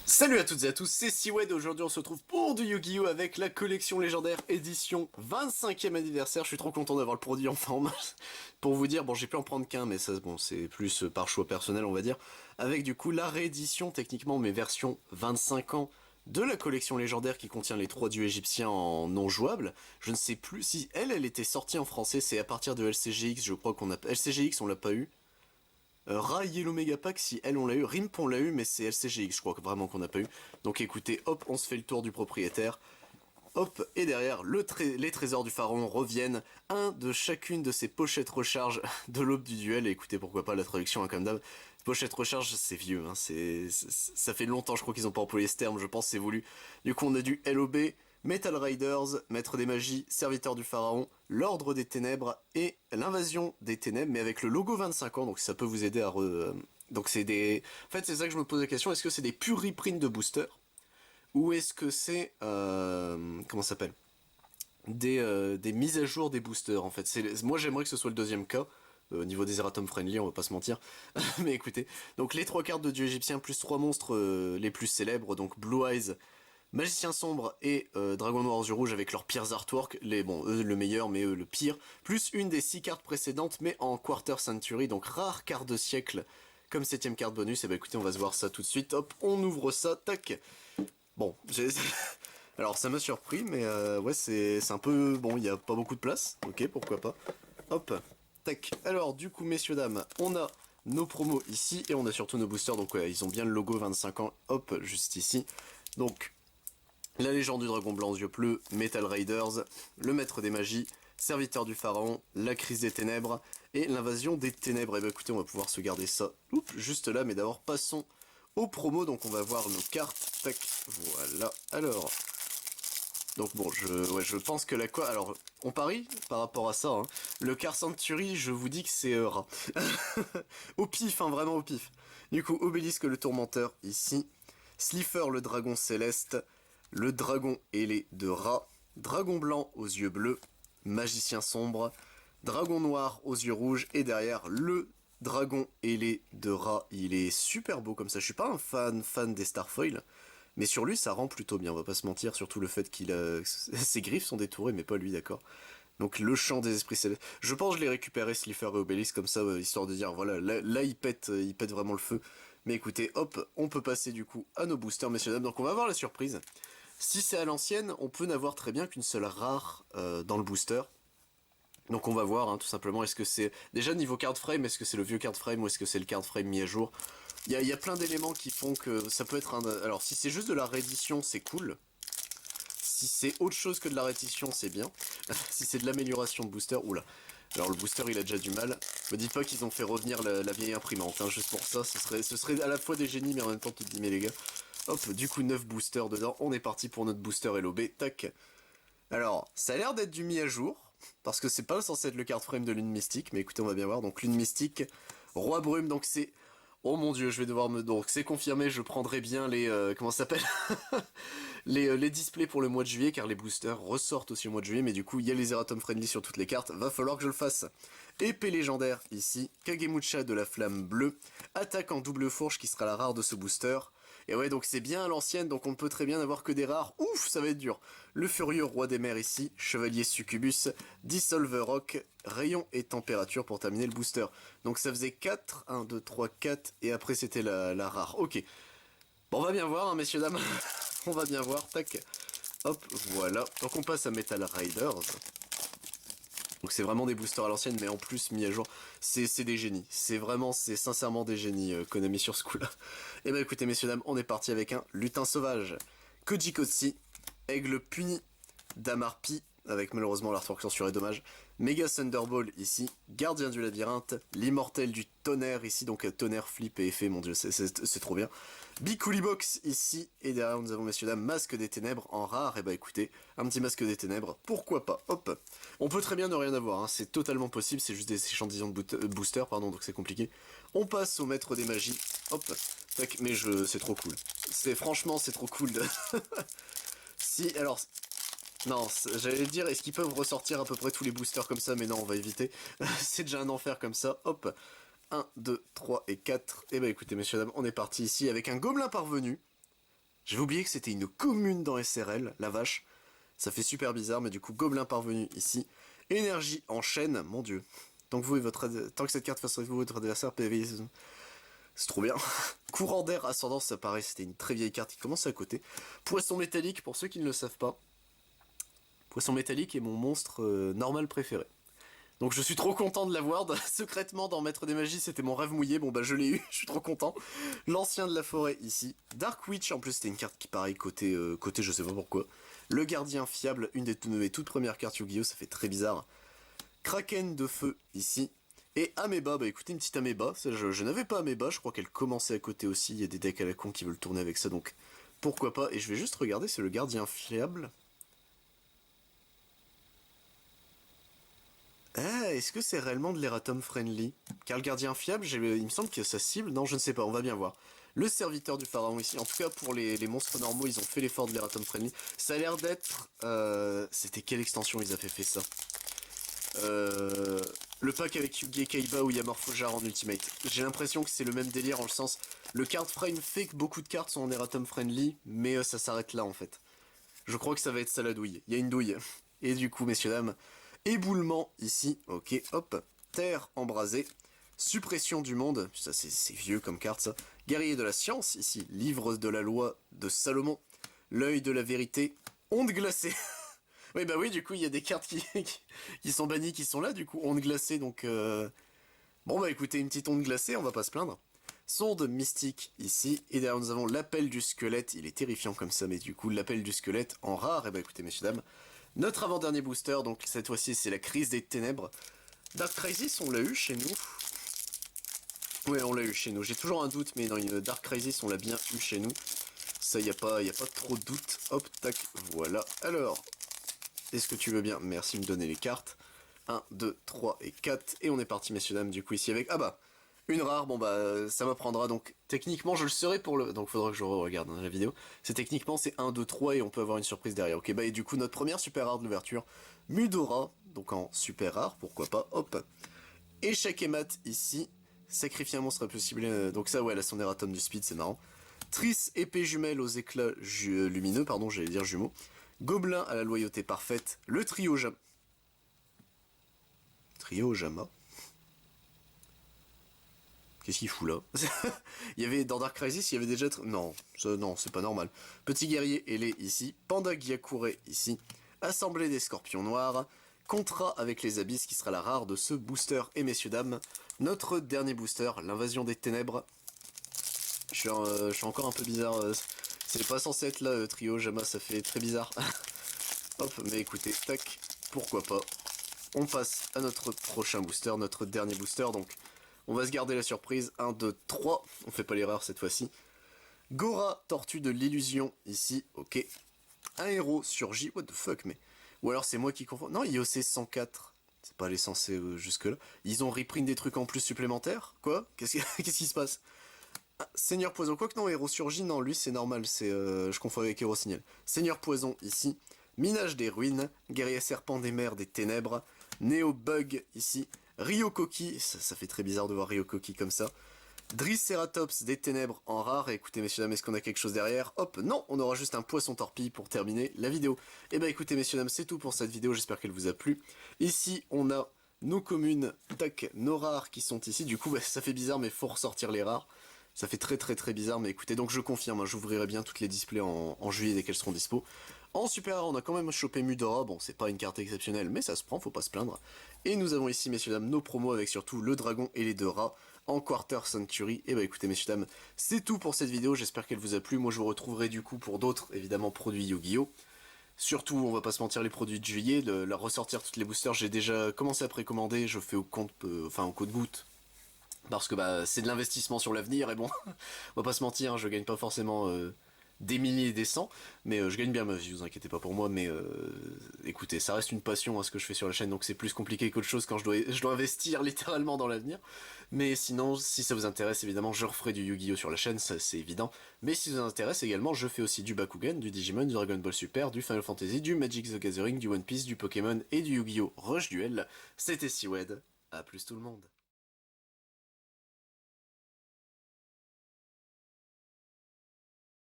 Salut à toutes et à tous, c'est Siwed et aujourd'hui on se retrouve pour du Yu-Gi-Oh! Avec la collection légendaire édition 25e anniversaire. Je suis trop content d'avoir le produit en forme. Pour vous dire, bon j'ai pu en prendre qu'un mais ça bon c'est plus par choix personnel on va dire. Avec du coup la réédition techniquement mais version 25 ans de la collection légendaire qui contient les 3 dieux égyptiens en non jouable. Je ne sais plus si elle était sortie en français, c'est à partir de LCGX je crois qu'on a... LCGX on l'a pas eu. Ra Yellow Mega Pack, si elle on l'a eu, Rimp on l'a eu, mais c'est LCGX, je crois que vraiment qu'on n'a pas eu. Donc écoutez, hop, on se fait le tour du propriétaire. Hop, et derrière, les trésors du pharaon reviennent, un de chacune de ces pochettes recharge de l'aube du duel, et écoutez, pourquoi pas la traduction, hein, comme d'hab. Pochette recharge, c'est vieux, hein, ça fait longtemps, je crois qu'ils ont pas employé ce terme, je pense c'est voulu. Du coup, on a du LOB, Metal Riders, Maître des Magies, Serviteur du Pharaon, l'Ordre des Ténèbres et l'Invasion des Ténèbres, mais avec le logo 25 ans, donc ça peut vous aider à Donc c'est des... En fait, c'est ça que je me pose la question, est-ce que c'est des purs reprints de boosters ou est-ce que c'est... comment ça s'appelle des mises à jour des boosters, en fait. Moi, j'aimerais que ce soit le deuxième cas. Au niveau des erratum friendly, on va pas se mentir. Mais écoutez, donc les 3 cartes de dieu égyptien plus 3 monstres les plus célèbres, donc Blue Eyes, Magicien sombre et Dragon noir aux yeux rouges avec leurs pires artworks, bon, eux le meilleur mais eux le pire, plus une des 6 cartes précédentes mais en Quarter Century, donc rare carte de siècle comme 7ème carte bonus. Et bah écoutez, on va se voir ça tout de suite, hop, on ouvre ça, tac. Bon, alors ça m'a surpris, mais ouais, c'est un peu... Bon, il n'y a pas beaucoup de place, ok, pourquoi pas. Hop, tac. Alors, du coup, messieurs, dames, on a nos promos ici, et on a surtout nos boosters, donc ouais, ils ont bien le logo 25 ans, hop, juste ici. Donc, la légende du dragon blanc aux yeux bleus, Metal Raiders, le maître des magies, serviteur du pharaon, la crise des ténèbres, et l'invasion des ténèbres. Et bah écoutez, on va pouvoir se garder ça, juste là, mais d'abord, passons aux promos, donc on va voir nos cartes, tac, voilà, alors, donc bon, je pense que la quoi, alors, on parie par rapport à ça, hein. Le Car Century, je vous dis que c'est rat. Au pif, hein, vraiment au pif. Du coup, Obélisque le tourmenteur, ici, Slifer le dragon céleste, le dragon ailé de rat, dragon blanc aux yeux bleus, magicien sombre, dragon noir aux yeux rouges, et derrière, le dragon ailé de rat. Il est super beau comme ça, je suis pas un fan des Starfoil, mais sur lui ça rend plutôt bien, on va pas se mentir, surtout le fait qu'il a... ses griffes sont détourées, mais pas lui, d'accord. Donc le chant des esprits célestes. Je pense que je l'ai récupéré Slifer et Obélisque comme ça, histoire de dire, voilà, là il pète vraiment le feu. Mais écoutez, hop, on peut passer du coup à nos boosters, messieurs dames. Donc on va voir la surprise. Si c'est à l'ancienne, on peut n'avoir très bien qu'une seule rare dans le booster. Donc on va voir, hein, tout simplement, est-ce que c'est... Déjà niveau card frame, est-ce que c'est le vieux card frame ou est-ce que c'est le card frame mis à jour? Il y a plein d'éléments qui font que ça peut être un... Alors si c'est juste de la réédition, c'est cool. Si c'est autre chose que de la réédition, c'est bien. Si c'est de l'amélioration de booster, oula. Alors le booster il a déjà du mal. Me dites pas qu'ils ont fait revenir la vieille imprimante, hein, juste pour ça, ce serait à la fois des génies mais en même temps tu te dis mais les gars. Hop, du coup 9 boosters dedans, on est parti pour notre booster LOB, tac. Alors, ça a l'air d'être du mis à jour, parce que c'est pas censé être le card frame de Lune Mystique, mais écoutez on va bien voir, donc Lune Mystique, Roi Brume, donc c'est... Oh mon dieu, je vais devoir me... Donc c'est confirmé, je prendrai bien les... comment ça s'appelle les displays pour le mois de juillet, car les boosters ressortent aussi au mois de juillet, mais du coup, il y a les erratum friendly sur toutes les cartes, va falloir que je le fasse. Épée légendaire, ici, Kagemucha de la flamme bleue, attaque en double fourche, qui sera la rare de ce booster. Et ouais, donc c'est bien à l'ancienne, donc on ne peut très bien avoir que des rares. Ouf, ça va être dur. Le furieux roi des mers ici, chevalier succubus, dissolver rock, rayon et température pour terminer le booster. Donc ça faisait 4, 1, 2, 3, 4, et après c'était la rare. Ok. Bon, on va bien voir, hein, messieurs, dames. On va bien voir, tac. Hop, voilà. Donc on passe à Metal Riders. Donc c'est vraiment des boosters à l'ancienne, mais en plus mis à jour. C'est des génies. C'est sincèrement des génies, Konami sur ce coup-là. Et bah écoutez, messieurs, dames, on est parti avec un lutin sauvage. Koji Kotsi, aigle puni, Damarpi, avec malheureusement l'artwork censuré, dommage. Mega Thunderball ici, Gardien du labyrinthe, l'immortel du tonnerre ici, donc tonnerre, flip et effet, mon dieu, c'est trop bien. Bicooly Box ici, et derrière nous avons, messieurs dames, Masque des Ténèbres en rare. Et bah écoutez, un petit Masque des Ténèbres, pourquoi pas, hop. On peut très bien ne rien avoir, hein, c'est totalement possible, c'est juste des échantillons de booster, pardon, donc c'est compliqué. On passe au maître des magies, hop, tac, mais c'est trop cool. Franchement, c'est trop cool. Si, alors, non, j'allais dire, est-ce qu'ils peuvent ressortir à peu près tous les boosters comme ça, mais non, on va éviter. C'est déjà un enfer comme ça, hop. 1, 2, 3 et 4. Et bah écoutez, messieurs, dames, on est parti ici avec un gobelin parvenu. J'avais oublié que c'était une commune dans SRL, la vache. Ça fait super bizarre, mais du coup, Gobelin parvenu ici. Énergie en chaîne, mon dieu. Tant que cette carte face à vous, votre adversaire, PV, c'est trop bien. Courant d'air, ascendance, ça paraît, c'était une très vieille carte qui commence à côté. Poisson métallique, pour ceux qui ne le savent pas. Poisson métallique est mon monstre normal préféré. Donc je suis trop content de l'avoir. Secrètement, dans Maître des Magies, c'était mon rêve mouillé. Bon bah je l'ai eu, je suis trop content. L'ancien de la forêt ici. Dark Witch, en plus c'était une carte qui pareil côté je sais pas pourquoi. Le gardien fiable, une de mes toutes premières cartes Yu-Gi-Oh, ça fait très bizarre. Kraken de feu ici. Et Améba, bah écoutez, une petite Améba. Je n'avais pas Améba, je crois qu'elle commençait à côté aussi. Il y a des decks à la con qui veulent tourner avec ça, donc pourquoi pas. Et je vais juste regarder, c'est le gardien fiable. Ah, est-ce que c'est réellement de l'Eratom Friendly? Car le gardien fiable, il me semble que sa cible... Non, je ne sais pas, on va bien voir. Le serviteur du pharaon ici, en tout cas pour les monstres normaux, ils ont fait l'effort de l'Eratom Friendly. Ça a l'air d'être... C'était quelle extension ils avaient fait ça? Le pack avec Yugi et Kaiba où il y a Morphojar en Ultimate. J'ai l'impression que c'est le même délire en le sens... Le card frame fait que beaucoup de cartes sont en Eratom Friendly, mais ça s'arrête là en fait. Je crois que ça va être ça la douille. Il y a une douille. Et du coup, messieurs, dames... Éboulement ici, ok, hop, terre embrasée, suppression du monde, ça c'est vieux comme carte ça, guerrier de la science ici, livre de la loi de Salomon, l'œil de la vérité, onde glacée. Oui bah oui, du coup il y a des cartes qui sont bannies qui sont là, du coup onde glacée, donc bon bah écoutez, une petite onde glacée, on va pas se plaindre. Sonde mystique ici, et derrière nous avons l'appel du squelette, il est terrifiant comme ça, mais du coup l'appel du squelette en rare, et bah écoutez messieurs dames, notre avant-dernier booster, donc cette fois-ci c'est la crise des ténèbres. Dark Crisis, on l'a eu chez nous. Ouais, on l'a eu chez nous. J'ai toujours un doute, mais dans une Dark Crisis, on l'a bien eu chez nous. Ça, y a pas trop de doute. Hop, tac, voilà. Alors, est-ce que tu veux bien? Merci de me donner les cartes. 1, 2, 3 et 4. Et on est parti, messieurs, dames, du coup, ici avec... Ah bah, une rare, bon bah, ça m'apprendra. Donc, techniquement, je le serai pour le... Donc, faudra que je regarde la vidéo. C'est techniquement, c'est 1, 2, 3 et on peut avoir une surprise derrière. Ok, bah, et du coup, notre première super rare de l'ouverture, Mudora, donc en super rare, pourquoi pas, hop. Échec et mat ici. Sacrifier un monstre possible. Donc ça, ouais, elle a son erratum du speed, c'est marrant. Triss, épée jumelle aux éclats lumineux, pardon, j'allais dire jumeaux. Gobelin à la loyauté parfaite. Le trio Jama. Trio Jama. Qu'est-ce qu'il fout là? Il y avait dans Dark Crisis, il y avait déjà... Non, non, c'est pas normal. Petit guerrier ailé ici. Panda Gyakure ici. Assemblée des scorpions noirs. Contrat avec les abysses qui sera la rare de ce booster. Et messieurs dames, notre dernier booster, l'invasion des ténèbres. Je suis encore un peu bizarre. C'est pas censé être là, trio Jama, ça fait très bizarre. Hop, mais écoutez, tac, pourquoi pas. On passe à notre prochain booster, notre dernier booster, donc on va se garder la surprise. 1, 2, 3, on fait pas l'erreur cette fois-ci. Gora, tortue de l'illusion, ici, ok. Un héros surgit, what the fuck, mais... Ou alors c'est moi qui confonds... Non, IOC 104, c'est pas allé censé jusque-là. Ils ont reprint des trucs en plus supplémentaires? Quoi? Qu'est-ce qui se passe? Ah, Seigneur Poison, quoi que non, Héros surgit, non, lui c'est normal, c'est je confonds avec Héros Signal. Seigneur Poison, ici. Minage des ruines, guerrier serpent des mers des ténèbres, Néo Bug ici, Ryokoki, ça fait très bizarre de voir Ryokoki comme ça, Driceratops des ténèbres en rare, et écoutez messieurs dames, est-ce qu'on a quelque chose derrière? Hop, non, on aura juste un poisson torpille pour terminer la vidéo. Et bah écoutez messieurs dames, c'est tout pour cette vidéo, j'espère qu'elle vous a plu. Ici on a nos communes, tac, nos rares qui sont ici, du coup bah, ça fait bizarre mais faut ressortir les rares. Ça fait très bizarre, mais écoutez, donc je confirme, hein, j'ouvrirai bien toutes les displays en juillet dès qu'elles seront dispo. En super rare, on a quand même chopé Mudora, bon c'est pas une carte exceptionnelle, mais ça se prend, faut pas se plaindre. Et nous avons ici, messieurs dames, nos promos avec surtout le dragon et les deux rats en Quarter Century. Et bah écoutez, messieurs dames, c'est tout pour cette vidéo, j'espère qu'elle vous a plu. Moi je vous retrouverai du coup pour d'autres, évidemment, produits Yu-Gi-Oh! Surtout, on va pas se mentir, les produits de juillet, la ressortir toutes les boosters, j'ai déjà commencé à précommander, je fais au compte, enfin au compte-gouttes. Parce que bah c'est de l'investissement sur l'avenir et bon, on va pas se mentir, hein, je gagne pas forcément des milliers et des cents, mais je gagne bien ma vie, vous inquiétez pas pour moi, mais écoutez, ça reste une passion hein, ce que je fais sur la chaîne, donc c'est plus compliqué qu'autre chose quand je dois investir littéralement dans l'avenir. Mais sinon, si ça vous intéresse, évidemment, je referai du Yu-Gi-Oh sur la chaîne, ça c'est évident. Mais si ça vous intéresse également, je fais aussi du Bakugan, du Digimon, du Dragon Ball Super, du Final Fantasy, du Magic the Gathering, du One Piece, du Pokémon et du Yu-Gi-Oh Rush Duel. C'était Siwed, à plus tout le monde.